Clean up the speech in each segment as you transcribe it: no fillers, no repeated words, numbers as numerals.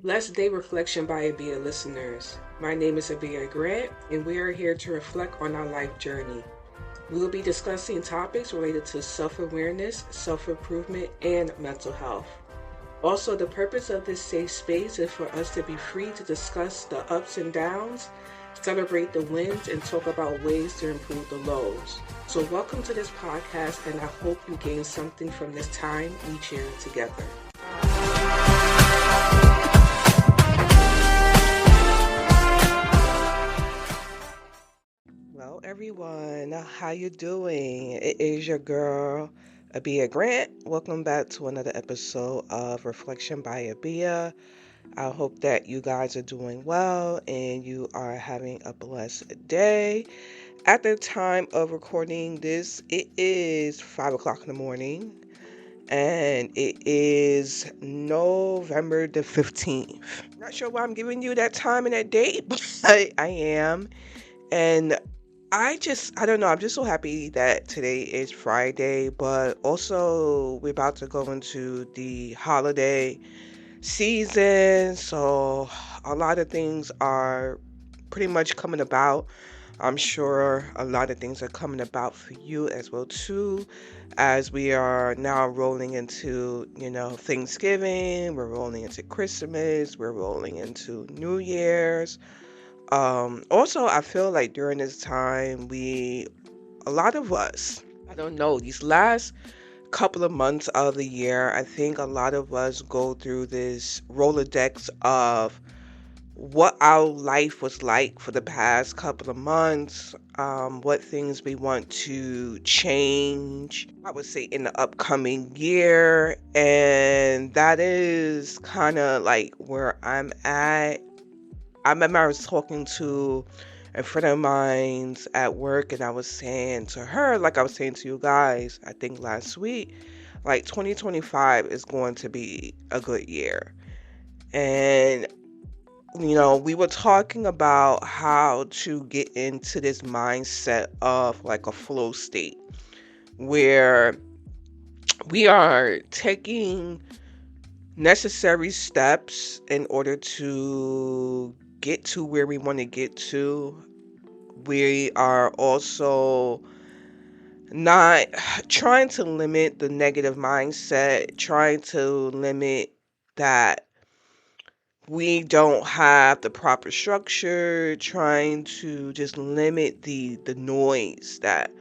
Blessed Day Reflection by Abia listeners. My name is Abia Grant, and we are here to reflect on our life journey. We will be discussing topics related to self awareness, self improvement, and mental health. Also, the purpose of this safe space is for us to be free to discuss the ups and downs, celebrate the wins, and talk about ways to improve the lows. So, welcome to this podcast, and I hope you gain something from this time we share together. Well, everyone, how you doing? It is your girl, Abia Grant. Welcome back to another episode of Reflection by Abia. I hope that you guys are doing well and you are having a blessed day. At the time of recording this, it is 5 o'clock in the morning and it is November the 15th. Not sure why I'm giving you that time and that date, but I am. And I don't know, I'm just so happy that today is Friday, but also we're about to go into the holiday season. So a lot of things are pretty much coming about. I'm sure a lot of things are coming about for you as well too, as we are now rolling into, Thanksgiving, we're rolling into Christmas, we're rolling into New Year's. Also, I feel like during this time, a lot of us, I don't know, these last couple of months of the year, I think a lot of us go through this Rolodex of what our life was like for the past couple of months, what things we want to change, I would say in the upcoming year. And that is kind of like where I'm at. I remember I was talking to a friend of mine's at work, and I was saying to her, like I was saying to you guys, I think last week, like 2025 is going to be a good year. And, we were talking about how to get into this mindset of like a flow state where we are taking necessary steps in order to get to where we want to get to. We are also not trying to limit the negative mindset, trying to limit that we don't have the proper structure, trying to just limit the noise that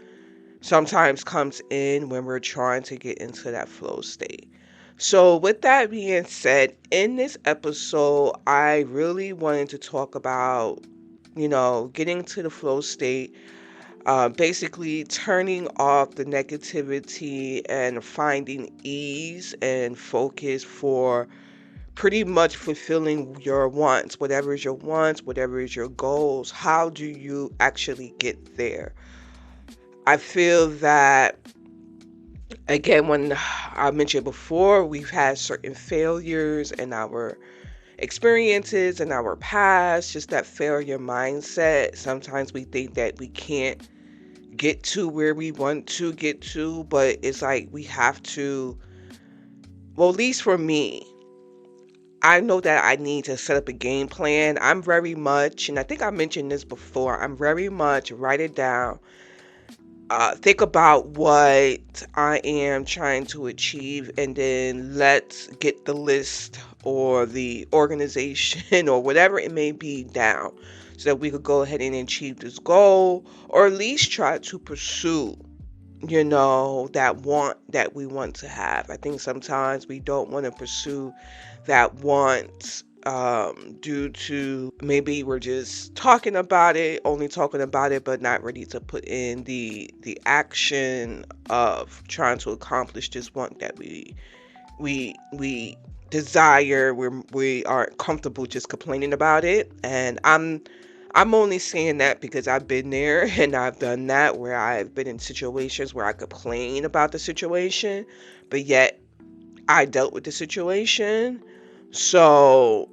sometimes comes in when we're trying to get into that flow state. So, with that being said, in this episode, I really wanted to talk about, getting to the flow state, basically turning off the negativity and finding ease and focus for pretty much fulfilling your wants, whatever is your wants, whatever is your goals. How do you actually get there? I feel that, again, when I mentioned before, we've had certain failures in our experiences in our past, just that failure mindset. Sometimes we think that we can't get to where we want to get to, but it's like we have to, well, at least for me, I know that I need to set up a game plan. I'm very much, and I think I mentioned this before, I'm very much write it down, think about what I am trying to achieve, and then let's get the list or the organization or whatever it may be down so that we could go ahead and achieve this goal, or at least try to pursue, that want that we want to have. I think sometimes we don't want to pursue that want, due to maybe we're just talking about it, only talking about it, but not ready to put in the action of trying to accomplish this want that we desire. We aren't comfortable just complaining about it. And I'm only saying that because I've been there and I've done that, where I've been in situations where I complain about the situation, but yet I dealt with the situation. So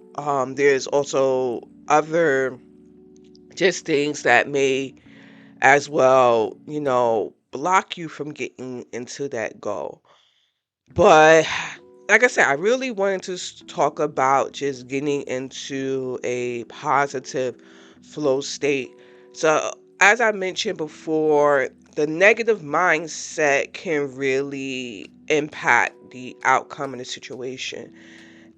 there's also other just things that may as well, block you from getting into that goal. But like I said, I really wanted to talk about just getting into a positive flow state. So, as I mentioned before, the negative mindset can really impact the outcome of the situation.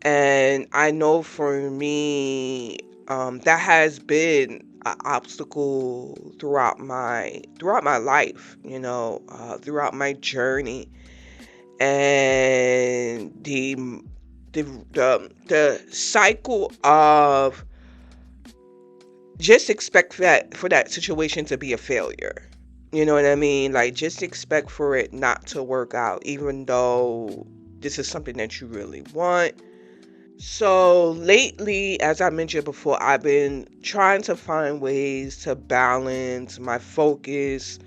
And I know for me, that has been an obstacle throughout my life, throughout my journey, and the cycle of just expect that for that situation to be a failure. You know what I mean? Like, just expect for it not to work out, even though this is something that you really want. So lately, as I mentioned before, I've been trying to find ways to balance my focus,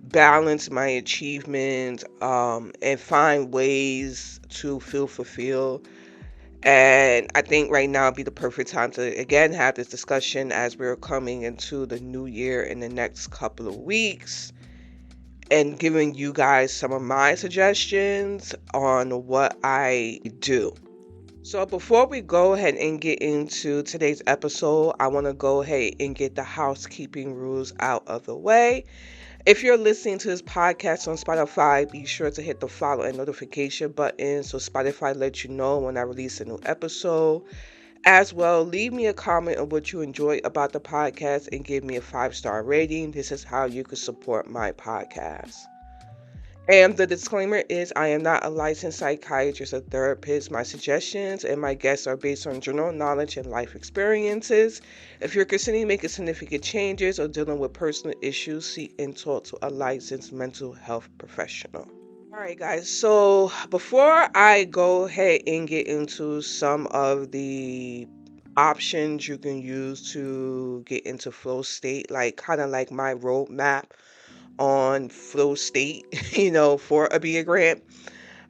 balance my achievements, and find ways to feel fulfilled. And I think right now would be the perfect time to again have this discussion as we're coming into the new year in the next couple of weeks, and giving you guys some of my suggestions on what I do. So before we go ahead and get into today's episode, I want to go ahead and get the housekeeping rules out of the way. If you're listening to this podcast on Spotify, be sure to hit the follow and notification button so Spotify lets you know when I release a new episode. As well, leave me a comment on what you enjoy about the podcast and give me a 5-star rating. This is how you can support my podcast. And the disclaimer is I am not a licensed psychiatrist or therapist. My suggestions and my guests are based on general knowledge and life experiences. If you're considering making significant changes or dealing with personal issues, seek and talk to a licensed mental health professional. All right, guys. So before I go ahead and get into some of the options you can use to get into flow state, like kind of like my roadmap on flow state, for a BA grant.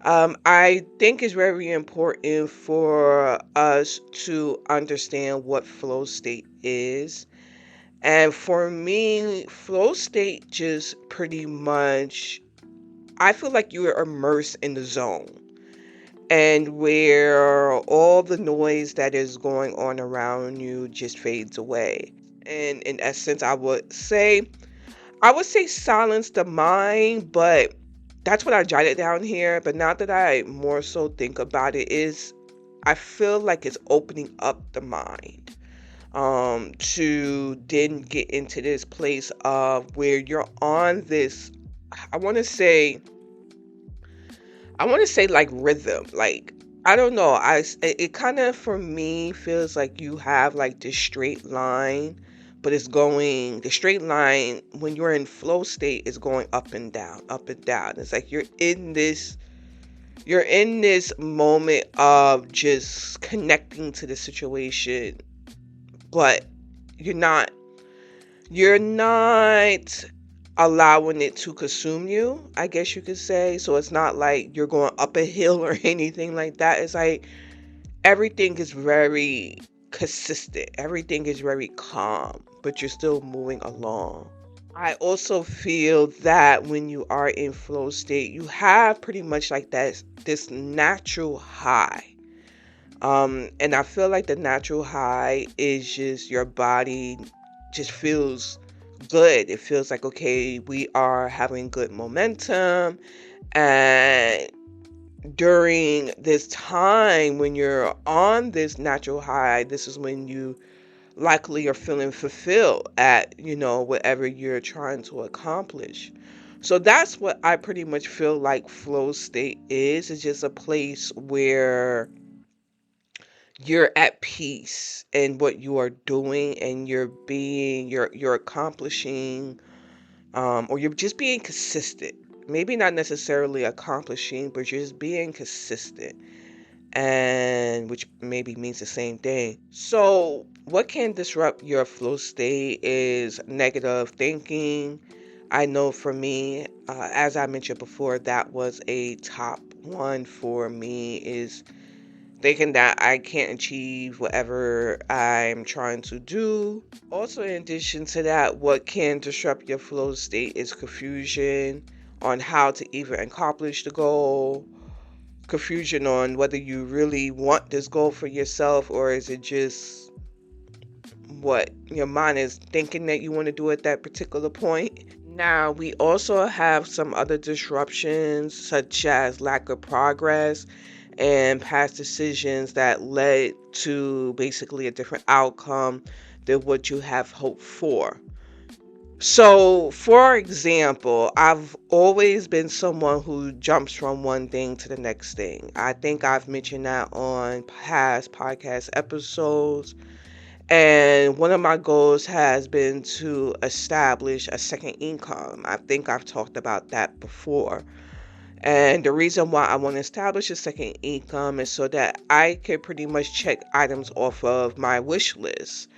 I think it's very important for us to understand what flow state is. And for me, flow state just pretty much, I feel like you are immersed in the zone and where all the noise that is going on around you just fades away. And in essence, I would say silence the mind, but that's what I jotted down here. But now that I more so think about it, is I feel like it's opening up the mind to then get into this place of where you're on this. I want to say I want to say like rhythm, like I don't know. It kind of for me feels like you have like this straight line, but it's going the straight line when you're in flow state is going up and down, up and down. It's like you're in this moment of just connecting to the situation, but you're not you're not allowing it to consume you, I guess you could say. So it's not like you're going up a hill or anything like that. It's like everything is very consistent, everything is very calm, but you're still moving along. I also feel that when you are in flow state, you have pretty much like that this natural high. And I feel like the natural high is just your body just feels good. It feels like, okay, we are having good momentum. And during this time when you're on this natural high, this is when you likely are feeling fulfilled at, whatever you're trying to accomplish. So that's what I pretty much feel like flow state is. It's just a place where you're at peace in what you are doing and you're accomplishing, or you're just being consistent. Maybe not necessarily accomplishing, but you're just being consistent, and which maybe means the same thing. So what can disrupt your flow state is negative thinking. I know for me, as I mentioned before, that was a top one for me, is thinking that I can't achieve whatever I'm trying to do. Also, in addition to that, what can disrupt your flow state is confusion on how to even accomplish the goal. confusion on whether you really want this goal for yourself, or is it just what your mind is thinking that you want to do at that particular point. Now, we also have some other disruptions, such as lack of progress and past decisions that led to basically a different outcome than what you have hoped for. So, for example, I've always been someone who jumps from one thing to the next thing. I think I've mentioned that on past podcast episodes. And one of my goals has been to establish a second income. I think I've talked about that before. And the reason why I want to establish a second income is so that I can pretty much check items off of my wish list.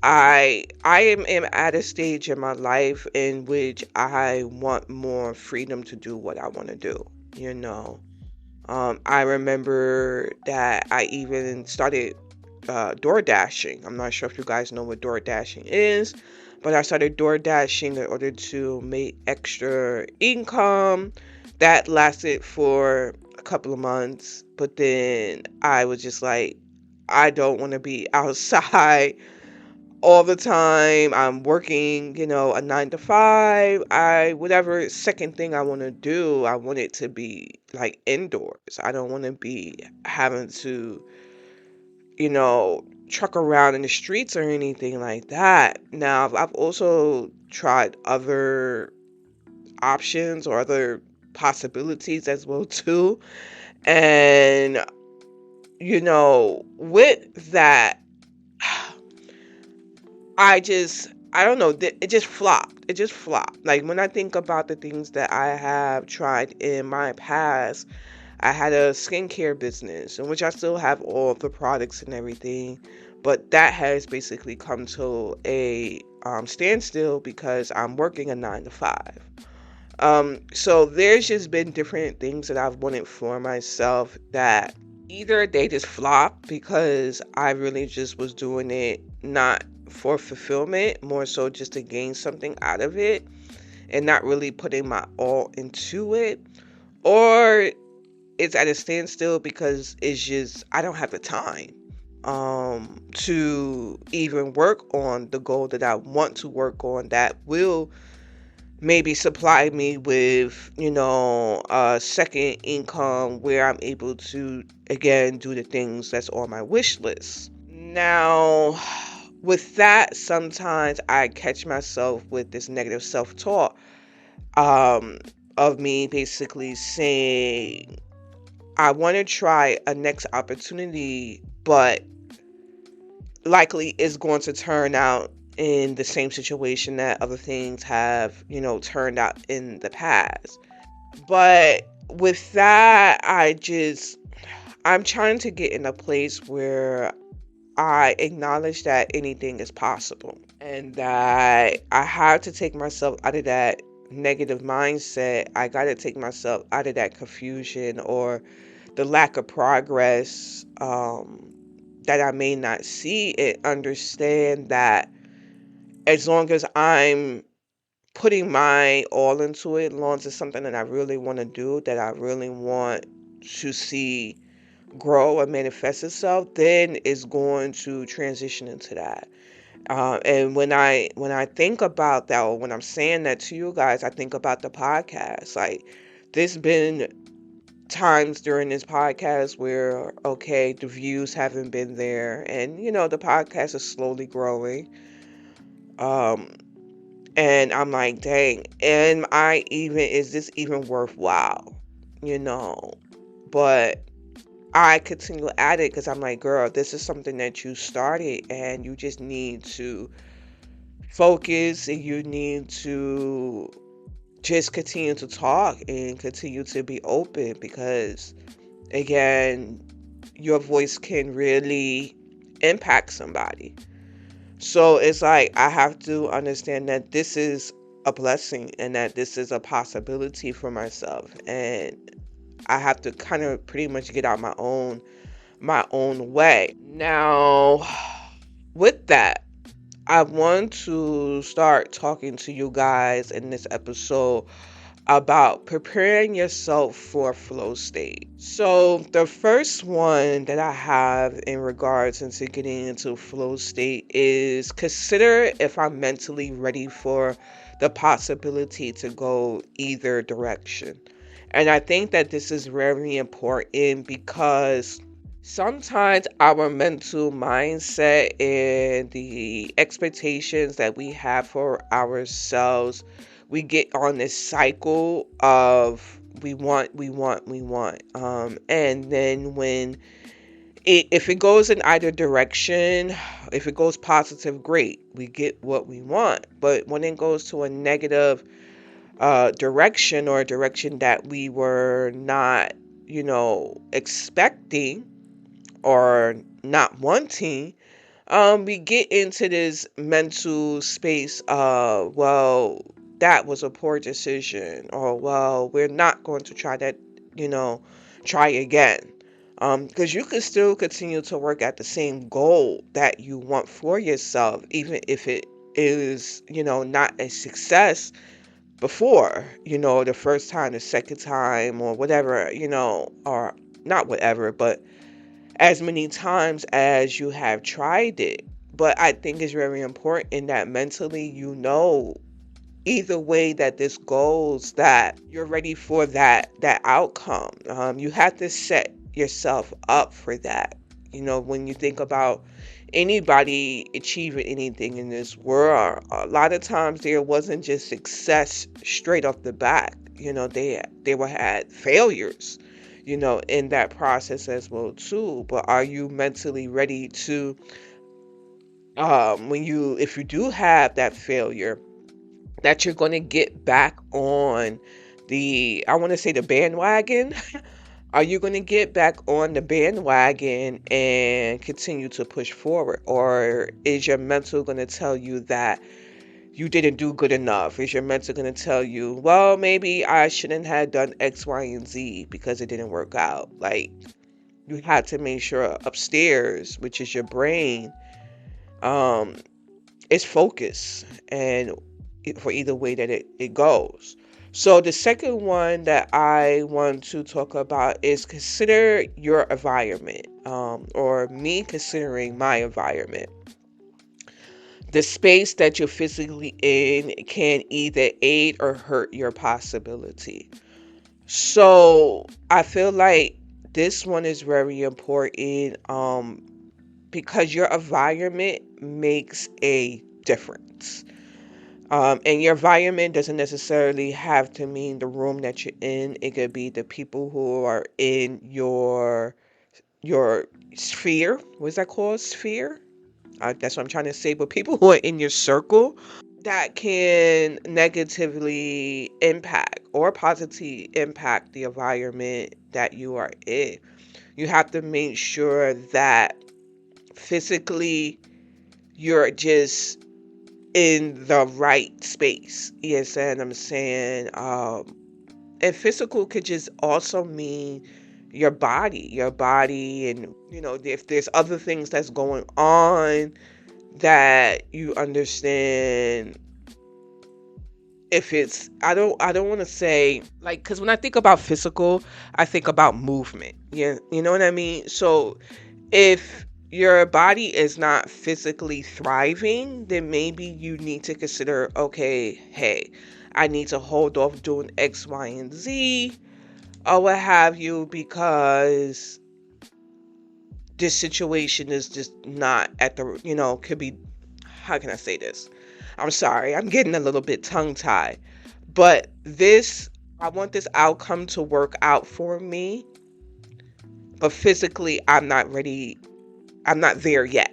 I am at a stage in my life in which I want more freedom to do what I want to do, you know. I remember that I even started door dashing. I'm not sure if you guys know what door dashing is, but I started door dashing in order to make extra income. That lasted for a couple of months, but then I was just like, I don't want to be outside all the time. I'm working, a 9 to 5. Whatever second thing I want to do, I want it to be like indoors. I don't want to be having to, truck around in the streets or anything like that. Now, I've also tried other options or other possibilities as well too. And, with that, I don't know, it just flopped. It just flopped. Like when I think about the things that I have tried in my past, I had a skincare business in which I still have all of the products and everything, but that has basically come to a standstill because I'm working a 9 to 5. So there's just been different things that I've wanted for myself that either they just flopped because I really just was doing it not for fulfillment, more so just to gain something out of it and not really putting my all into it, or it's at a standstill because it's just I don't have the time to even work on the goal that I want to work on that will maybe supply me with, a second income where I'm able to again do the things that's on my wish list. Now, with that, sometimes I catch myself with this negative self-talk um, of me basically saying, I want to try a next opportunity, but likely is going to turn out in the same situation that other things have, turned out in the past. But with that, I'm trying to get in a place where I acknowledge that anything is possible and that I have to take myself out of that negative mindset. I got to take myself out of that confusion or the lack of progress that I may not see, and understand that as long as I'm putting my all into it, as long as it's something that I really want to do, that I really want to see grow and manifest itself, then it's going to transition into that. And when I think about that, or when I'm saying that to you guys, I think about the podcast. Like, there's been times during this podcast where, okay, the views haven't been there, and the podcast is slowly growing. Um, and I'm like, dang, is this even worthwhile? You know, but I continue at it because I'm like, girl, this is something that you started and you just need to focus and you need to just continue to talk and continue to be open because, again, your voice can really impact somebody. So it's like I have to understand that this is a blessing and that this is a possibility for myself, and I have to kind of pretty much get out my own way. Now, with that, I want to start talking to you guys in this episode about preparing yourself for flow state. So, the first one that I have in regards into getting into flow state is consider if I'm mentally ready for the possibility to go either direction. And I think that this is very important because sometimes our mental mindset and the expectations that we have for ourselves, we get on this cycle of we want. And then when if it goes in either direction, if it goes positive, great, we get what we want. But when it goes to a negative direction, or a direction that we were not, expecting or not wanting, we get into this mental space of, well, that was a poor decision, or, well, we're not going to try that, you know, try again. Because you can still continue to work at the same goal that you want for yourself, even if it is, not a success before, the first time, the second time, or whatever, or not whatever, but as many times as you have tried it. But I think it's very important that mentally, either way that this goes, that you're ready for that outcome. You have to set yourself up for that. When you think about anybody achieving anything in this world, a lot of times there wasn't just success straight off the bat. They were had failures, in that process as well too. But are you mentally ready to, if you do have that failure, that you're going to get back on I want to say, the bandwagon? Are you going to get back on the bandwagon and continue to push forward? Or is your mental going to tell you that you didn't do good enough? Is your mental going to tell you, well, maybe I shouldn't have done X, Y, and Z because it didn't work out? Like, you had to make sure upstairs, which is your brain, um, is focused, and for either way that it goes. So the second one that I want to talk about is consider your environment, or me considering my environment. The space that you're physically in can either aid or hurt your possibility. So I feel like this one is very important, because your environment makes a difference. And your environment doesn't necessarily have to mean the room that you're in. It could be the people who are in your sphere. What's that called? Sphere? That's what I'm trying to say. But people who are in your circle, that can negatively impact or positively impact the environment that you are in. You have to make sure that physically you're just in the right space. Yes, and I'm saying, and physical could just also mean your body, and if there's other things that's going on that you understand. If it's, I don't want to say, like, because when I think about physical, I think about movement. Yeah, you know what I mean. So if your body is not physically thriving, then maybe you need to consider, okay, hey, I need to hold off doing X, Y, and Z, or what have you, because this situation is just not at the, could be, how can I say this? I'm sorry, I'm getting a little bit tongue tied, but I want this outcome to work out for me, but physically, I'm not ready. I'm not there yet,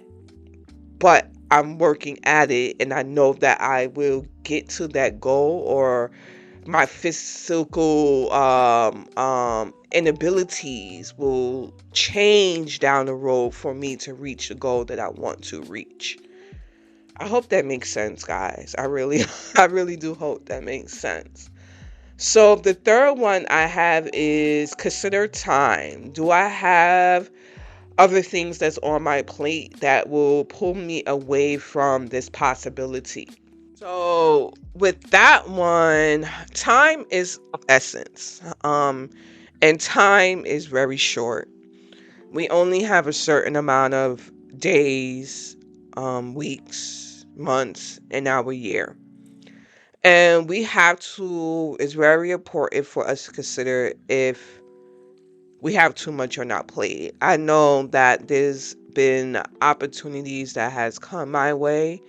but I'm working at it, and I know that I will get to that goal, or my physical inabilities will change down the road for me to reach the goal that I want to reach. I hope that makes sense, guys. I really, I really do hope that makes sense. So the third one I have is consider time. Do I have other things that's on my plate that will pull me away from this possibility? So with that one, time is of essence. And time is very short. We only have a certain amount of days, weeks, months, and our year. And we have to, it's very important for us to consider if we have too much on our plate. I know that there's been opportunities that has come my way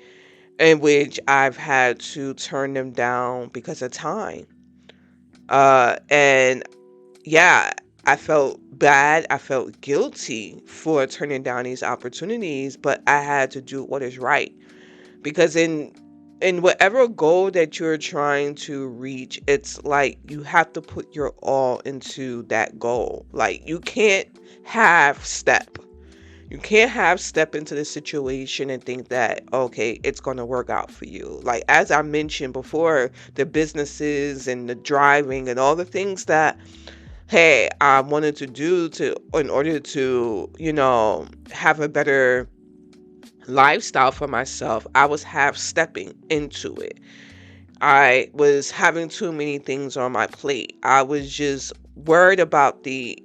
in which I've had to turn them down because of time. And yeah, I felt bad. I felt guilty for turning down these opportunities, but I had to do what is right because in whatever goal that you're trying to reach, it's like you have to put your all into that goal. Like you can't half step. You can't have step into the situation and think that, okay, it's going to work out for you. Like, as I mentioned before, the businesses and the driving and all the things that, hey, I wanted to do to, in order to, have a better lifestyle for myself, I was half stepping into it. I was having too many things on my plate. I was just worried about the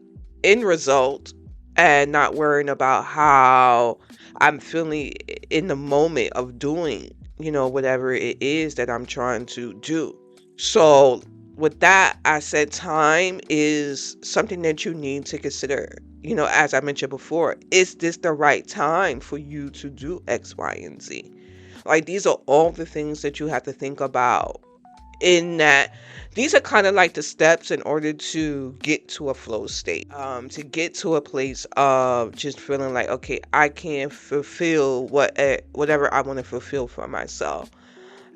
end result and not worrying about how I'm feeling in the moment of doing, whatever it is that I'm trying to do. So, with that, I said time is something that you need to consider. As I mentioned before, is this the right time for you to do X, Y, and Z? Like, these are all the things that you have to think about in that these are kind of like the steps in order to get to a flow state, to get to a place of just feeling like, okay, I can fulfill whatever I want to fulfill for myself.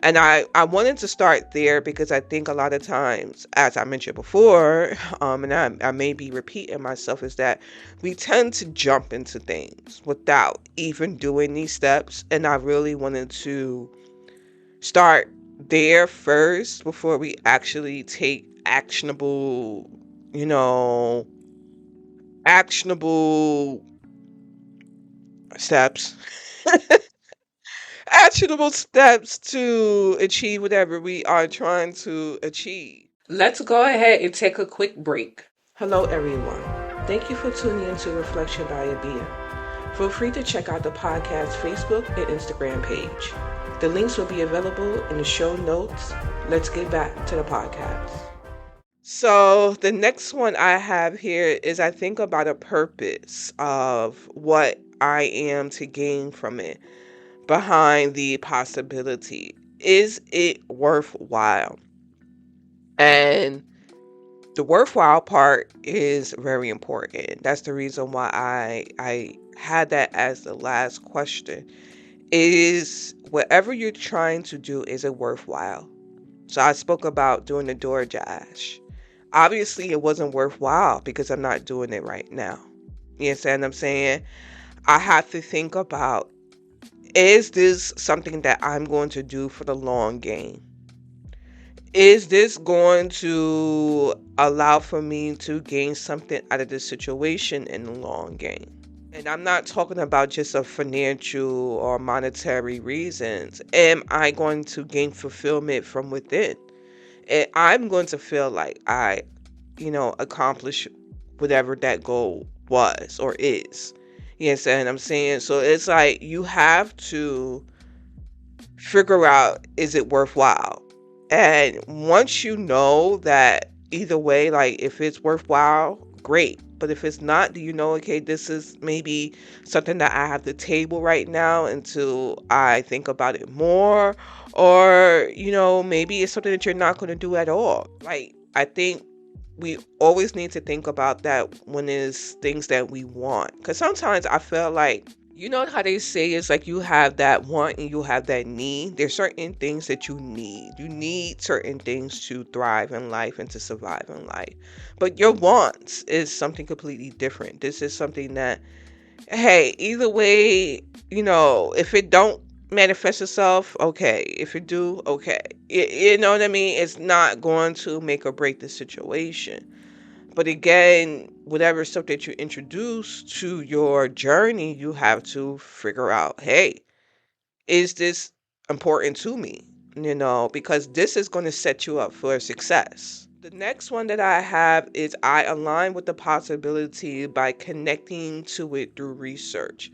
And I wanted to start there because I think a lot of times, as I mentioned before, and I may be repeating myself, is that we tend to jump into things without even doing these steps. And I really wanted to start there first before we actually take you know, actionable steps, actionable steps to achieve whatever we are trying to achieve. Let's go ahead and take a quick break. Hello, everyone. Thank you for tuning into Reflection by Abia. Feel free to check out the podcast Facebook and Instagram page. The links will be available in the show notes. Let's get back to the podcast. So, the next one I have here is I think about a purpose of what I am to gain from it behind the possibility. Is it worthwhile? And the worthwhile part is very important. That's the reason why I had that as the last question. Is whatever you're trying to do, is it worthwhile? So I spoke about doing the DoorDash. Obviously it wasn't worthwhile because I'm not doing it right now. You understand what I'm saying? I have to think about, is this something that I'm going to do for the long game? Is this going to allow for me to gain something out of this situation in the long game? And I'm not talking about just a financial or monetary reasons. Am I going to gain fulfillment from within? And I'm going to feel like I, accomplish whatever that goal was or is. You understand what I'm saying? So it's like you have to figure out, is it worthwhile? And once you know that either way, like if it's worthwhile, great. But if it's not, do you know, okay, this is maybe something that I have to table right now until I think about it more? Or, maybe it's something that you're not going to do at all. Like, I think we always need to think about that when it's things that we want. Because sometimes I feel like, you know how they say it's like you have that want and you have that need. There's certain things that you need. You need certain things to thrive in life and to survive in life. But your wants is something completely different. This is something that, hey, either way, if it don't manifest itself, okay. If it do, okay. You know what I mean? It's not going to make or break the situation. But again, whatever stuff that you introduce to your journey, you have to figure out, hey, is this important to me? because this is going to set you up for success. The next one that I have is I align with the possibility by connecting to it through research,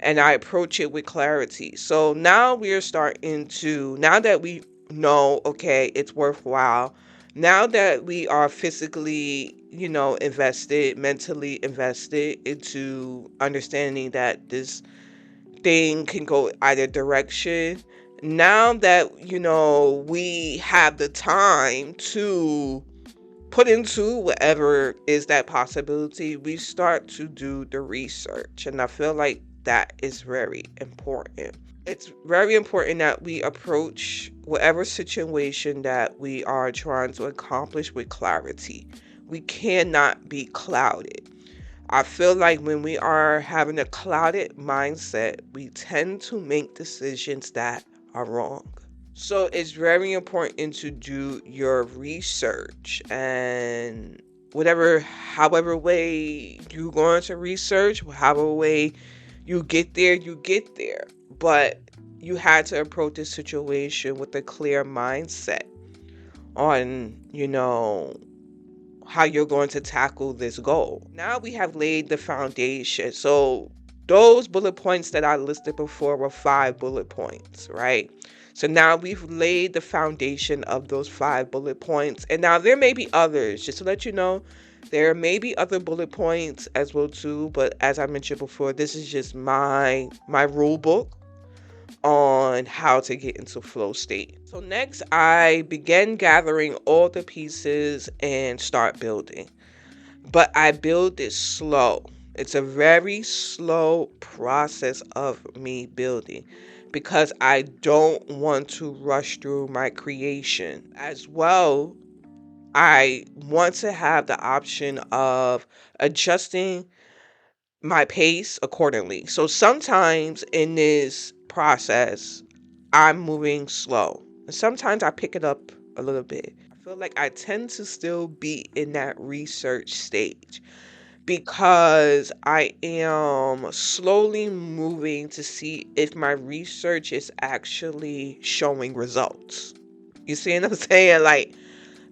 and I approach it with clarity. So now we're starting to, now that we know, okay, it's worthwhile, now that we are physically, invested, mentally invested into understanding that this thing can go either direction. Now that, we have the time to put into whatever is that possibility, we start to do the research. And I feel like that is very important. It's very important that we approach whatever situation that we are trying to accomplish with clarity. We cannot be clouded. I feel like when we are having a clouded mindset, we tend to make decisions that are wrong. So it's very important to do your research, and however way you go into research, however way you get there, you get there. But you had to approach this situation with a clear mindset on, how you're going to tackle this goal. Now we have laid the foundation. So those bullet points that I listed before were 5 bullet points, right? So now we've laid the foundation of those 5 bullet points. And now there may be others, just to let you know, there may be other bullet points as well too, but as I mentioned before, this is just my rule book on how to get into flow state. So next, I began gathering all the pieces and start building. But I build it slow. It's a very slow process of me building because I don't want to rush through my creation. As well, I want to have the option of adjusting my pace accordingly. So sometimes in this process, I'm moving slow. And sometimes I pick it up a little bit. I feel like I tend to still be in that research stage because I am slowly moving to see if my research is actually showing results. You see what I'm saying? Like,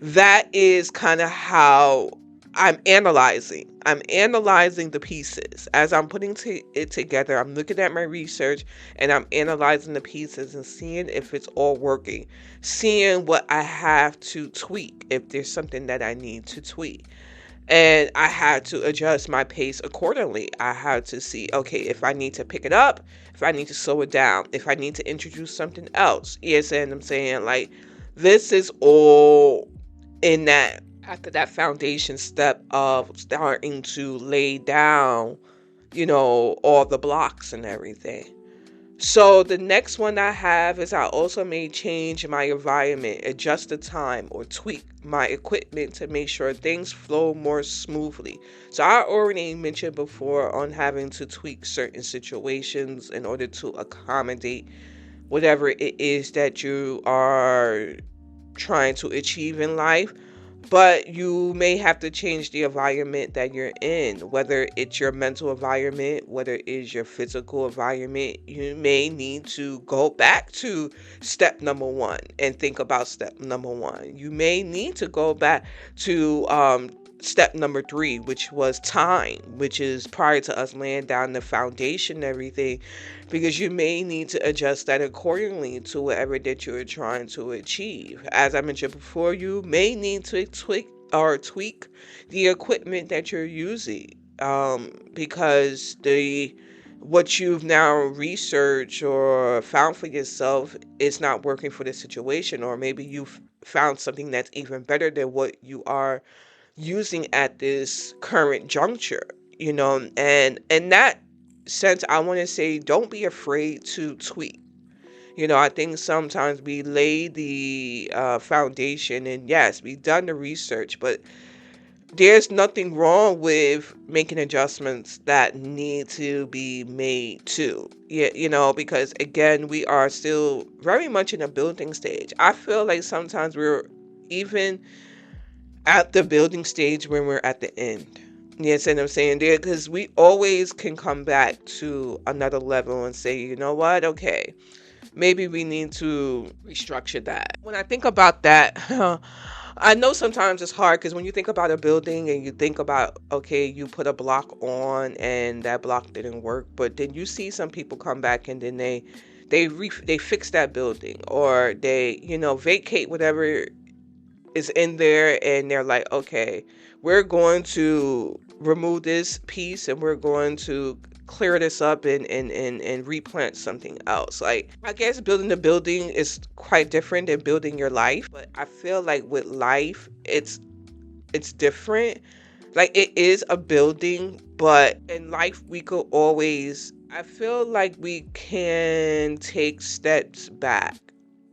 that is kind of how I'm analyzing. I'm analyzing the pieces as I'm putting it together. I'm looking at my research and I'm analyzing the pieces and seeing if it's all working, seeing what I have to tweak, if there's something that I need to tweak. And I had to adjust my pace accordingly. I had to see, okay, if I need to pick it up, if I need to slow it down, if I need to introduce something else. Yes, and I'm saying, like, this is all in that, after that foundation step of starting to lay down, all the blocks and everything. So the next one I have is I also may change my environment, adjust the time, or tweak my equipment to make sure things flow more smoothly. So I already mentioned before on having to tweak certain situations in order to accommodate whatever it is that you are trying to achieve in life. But you may have to change the environment that you're in, whether it's your mental environment, whether it is your physical environment. You may need to go back to step number 1 and think about step number 1. You may need to go back to step number 3, which was time, which is prior to us laying down the foundation and everything, because you may need to adjust that accordingly to whatever that you're trying to achieve. As I mentioned before, you may need to tweak the equipment that you're using, because what you've now researched or found for yourself is not working for the situation, or maybe you've found something that's even better than what you are using at this current juncture, and in that sense, I want to say, don't be afraid to tweak. I think sometimes we lay the foundation, and yes, we've done the research, but there's nothing wrong with making adjustments that need to be made too. Yeah, because again, we are still very much in a building stage. I feel like sometimes we're even at the building stage when we're at the end. Yes, and I'm saying there, because we always can come back to another level and say, you know what, okay, maybe we need to restructure that. When I think about that, I know sometimes it's hard because when you think about a building and you think about, okay, you put a block on and that block didn't work, but then you see some people come back and then they fix that building, or they, vacate whatever is in there, and they're like, okay, we're going to remove this piece and we're going to clear this up and replant something else. Like, I guess building the building is quite different than building your life, but I feel like with life it's different. Like, it is a building, but in life we could always, I feel like we can take steps back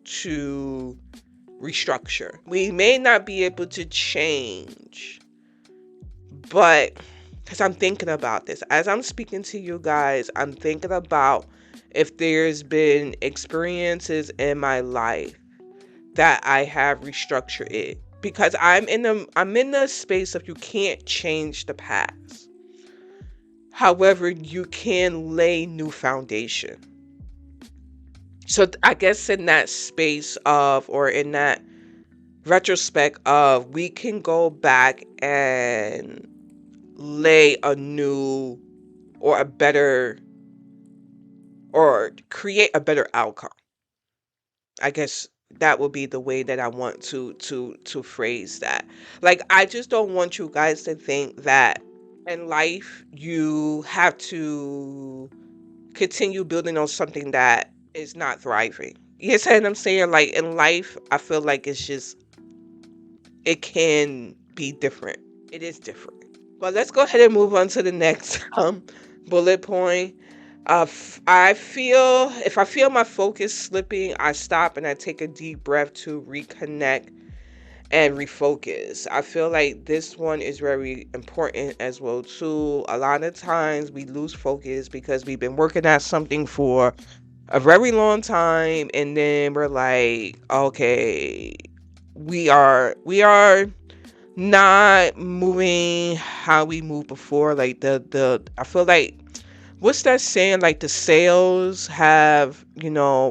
to restructure. We may not be able to change, but because I'm thinking about this, as I'm speaking to you guys, I'm thinking about if there's been experiences in my life that I have restructured it. Because I'm in the space of, you can't change the past. However, you can lay new foundation. So I guess in that space of, or in that retrospect of, we can go back and lay a new, or a better, or create a better outcome. I guess that would be the way that I want to phrase that. Like, I just don't want you guys to think that in life you have to continue building on something that is not thriving. You see what I'm saying? Like, in life, I feel like it can be different. It is different. But let's go ahead and move on to the next bullet point. I feel if I feel my focus slipping, I stop and I take a deep breath to reconnect and refocus. I feel like this one is very important as well too. A lot of times we lose focus because we've been working at something for a very long time, and then we're like, okay, we are not moving how we moved before. Like, the I feel like, what's that saying, like the sails have,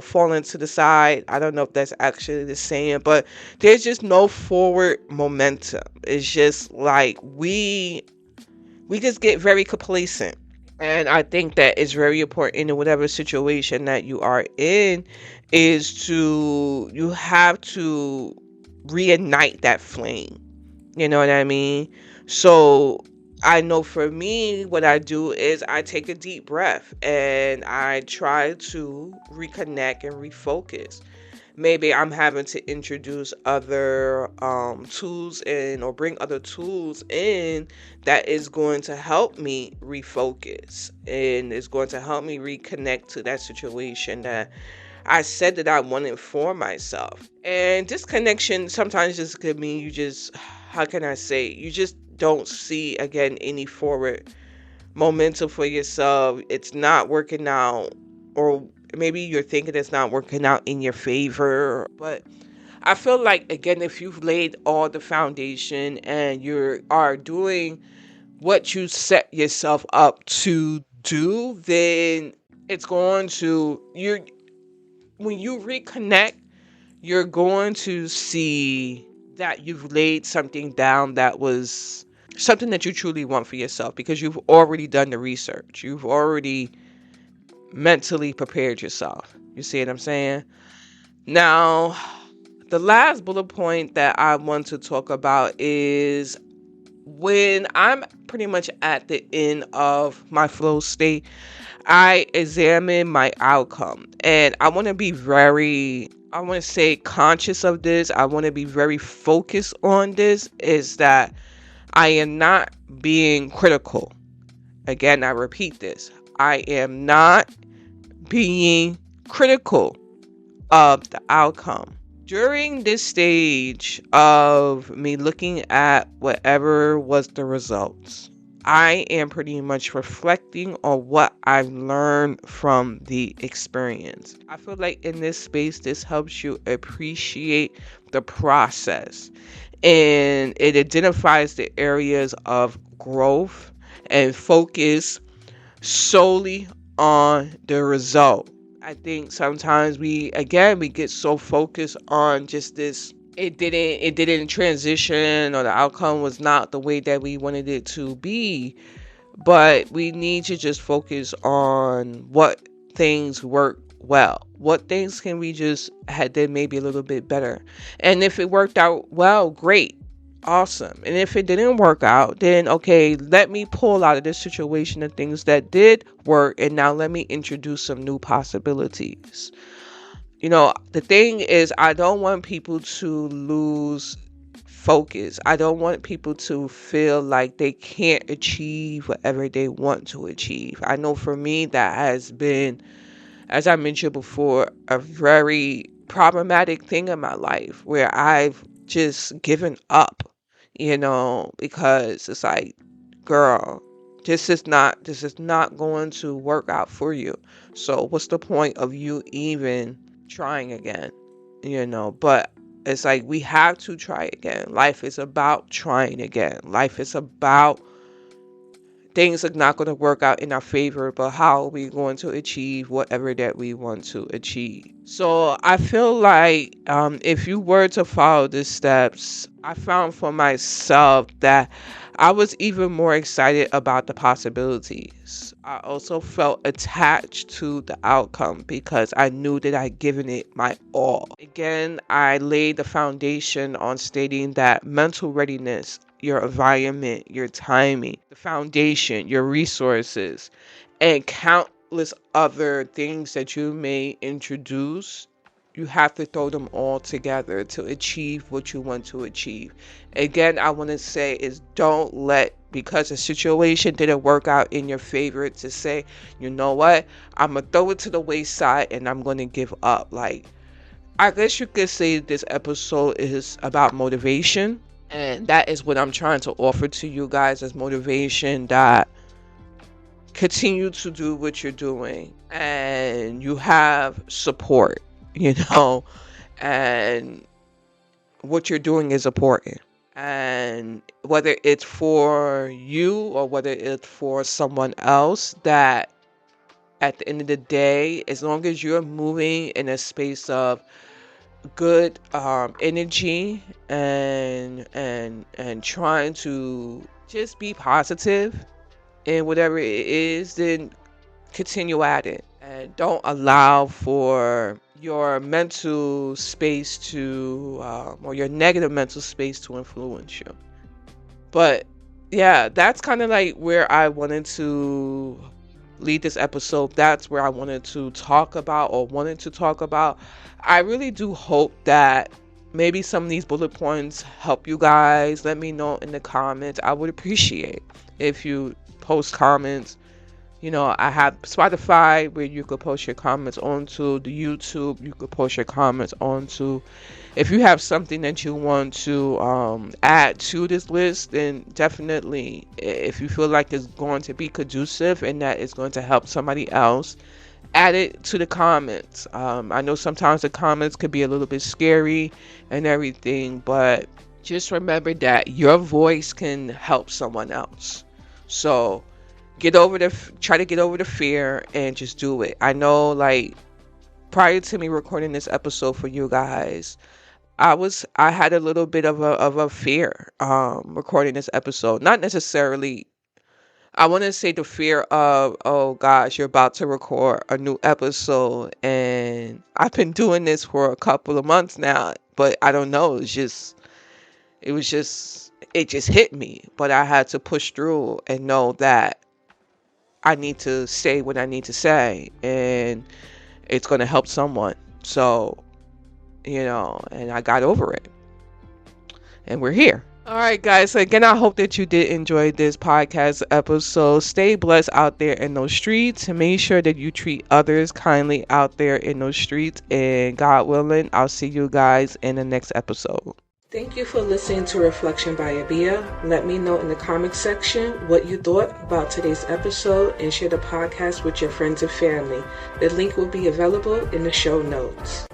fallen to the side. I don't know if that's actually the saying, but there's just no forward momentum. It's just like we just get very complacent. And I think that it's very important in whatever situation that you are in, is to, you have to reignite that flame. You know what I mean? So I know for me, what I do is I take a deep breath and I try to reconnect and refocus. Maybe I'm having to introduce other tools in, or bring other tools in, that is going to help me refocus and is going to help me reconnect to that situation that I said that I wanted for myself. And this connection sometimes just could mean you just, how can I say, you just don't see again any forward momentum for yourself. It's not working out, or maybe you're thinking it's not working out in your favor. But I feel like, again, if you've laid all the foundation and you are doing what you set yourself up to do, then it's going to, when you reconnect, you're going to see that you've laid something down that was something that you truly want for yourself, because you've already done the research. You've already mentally prepared yourself. You see what I'm saying? Now, the last bullet point that I want to talk about is, when I'm pretty much at the end of my flow state, I examine my outcome. And I want to be very, I want to say, conscious of this. I want to be very focused on this, is that I am not being critical. Again, I repeat this. I am not being critical of the outcome. During this stage of me looking at whatever was the results, I am pretty much reflecting on what I've learned from the experience. I feel like in this space, this helps you appreciate the process, and it identifies the areas of growth and focus solely on the result. I think sometimes we get so focused on just this. It didn't transition, or the outcome was not the way that we wanted it to be. But we need to just focus on what things work well. What things can we just had did maybe a little bit better? And if it worked out well, great. Awesome. And if it didn't work out, then okay, let me pull out of this situation the things that did work, and now let me introduce some new possibilities. The thing is, I don't want people to lose focus. I don't want people to feel like they can't achieve whatever they want to achieve. I know for me, that has been, as I mentioned before, a very problematic thing in my life where I've just given up, because it's like, girl, this is not going to work out for you. So what's the point of you even trying again? But it's like we have to try again. Life is about trying again. Life is about things are not going to work out in our favor, but how are we going to achieve whatever that we want to achieve? So I feel like if you were to follow the steps, I found for myself that I was even more excited about the possibilities. I also felt attached to the outcome because I knew that I'd given it my all. Again, I laid the foundation on stating that mental readiness, your environment, your timing, the foundation, your resources, and countless other things that you may introduce, you have to throw them all together to achieve what you want to achieve. Again, I want to say is don't let, because a situation didn't work out in your favor, to say, you know what, I'm going to throw it to the wayside and I'm going to give up. Like, I guess you could say this episode is about motivation. And that is what I'm trying to offer to you guys as motivation, that continue to do what you're doing and you have support, and what you're doing is important. And whether it's for you or whether it's for someone else, that at the end of the day, as long as you're moving in a space of good energy and trying to just be positive in whatever it is, then continue at it, and don't allow for your mental space to or your negative mental space to influence you. But yeah, that's kind of like where I wanted to lead this episode. That's where I wanted to talk about. I really do hope that maybe some of these bullet points help you guys. Let me know in the comments. I would appreciate if you post comments. I have Spotify where you could post your comments onto, the YouTube you could post your comments onto. If you have something that you want to add to this list, then definitely, if you feel like it's going to be conducive and that it's going to help somebody else, add it to the comments. I know sometimes the comments could be a little bit scary and everything, but just remember that your voice can help someone else. So try to get over the fear and just do it. I know, like, prior to me recording this episode for you guys, I had a little bit of a fear recording this episode. Not necessarily, I want to say the fear of, oh gosh, you're about to record a new episode, and I've been doing this for a couple of months now, but I don't know, it just hit me. But I had to push through and know that I need to say what I need to say, and it's going to help someone. So, and I got over it, and we're here. All right, guys. So again, I hope that you did enjoy this podcast episode. Stay blessed out there in those streets. Make sure that you treat others kindly out there in those streets. And God willing, I'll see you guys in the next episode. Thank you for listening to Reflection by Abia. Let me know in the comment section what you thought about today's episode, and share the podcast with your friends and family. The link will be available in the show notes.